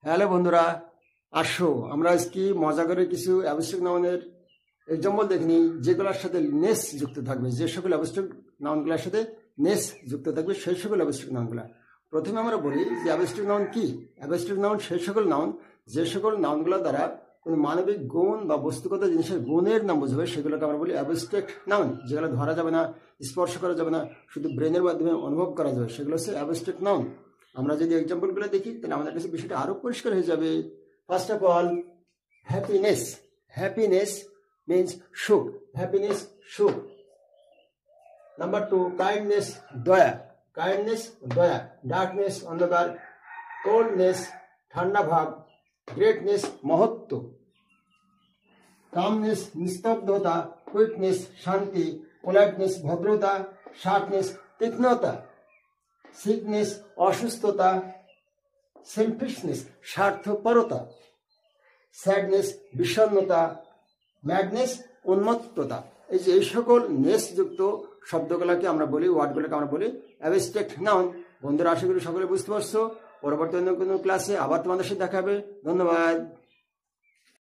Hello বন্ধুরা, আসো আমরা আজকে মজা করে কিছু অ্যাবস্ট্রাক্ট নাউনের এক্সাম্পল দেখে নিই যেগুলোর সাথে নেস যুক্ত থাকবে। যে সকল অ্যাবস্ট্রাক্ট নাউনগুলোর সাথে নেস যুক্ত থাকবে সেই সকল অ্যাবস্ট্রাক্ট নাউনগুলো। প্রথমে আমরা বলি যে অ্যাবস্ট্রাক্ট নাউন কি। অ্যাবস্ট্রাক্ট নাউন সেই সকল নাউন যে সকল নাউনগুলো দ্বারা কোনো মানবিক গুণ বা বস্তুগত জিনিসের গুণের নাম বোঝাবে সেগুলোকে আমরা বলি অ্যাবস্ট্রাক্ট নাউন। যেগুলো ধরা যাবে না, স্পর্শ করা যাবে না, শুধু ব্রেনের মাধ্যমে অনুভব করা যাবে, সেগুলো হচ্ছে অ্যাবস্ট্রাক্ট নাউন। আমরা যদি এক্সাম্পলগুলো দেখি তাহলে আমাদের কাছে বিষয়টা আরো পরিষ্কার হয়ে যাবে। First of all, happiness. Happiness means সুখ। হ্যাপিনেস সুখ। নাম্বার টু, কাইন্ডনেস দয়া। কাইন্ডনেস দয়া। ডার্কনেস অন্ধকার। কোল্ডনেস ঠান্ডা ভাব। গ্রেটনেস মহত্ব। কামনেস নিস্তব্ধতা। কুইকনেস শান্তি। পোলাইটনেস ভদ্রতা। শার্পনেস তীক্ষ্ণতা। সিকনেস অসুস্থতা। সেলফিশনেস স্বার্থপরতা। স্যাডনেস বিষণ্ণতা। ম্যাডনেস উন্মত্ততা। এই যে এই সকল নেস যুক্ত শব্দগুলোকে আমরা বলি, ওয়ার্ডগুলোকে আমরা বলি অ্যাবস্ট্রাক্ট নাউন। বন্ধুরা, আশা করি সকলে বুঝতে পারছো। পরবর্তী অন্য কোনো ক্লাসে আবার তোমাদের সাথে দেখা হবে। ধন্যবাদ।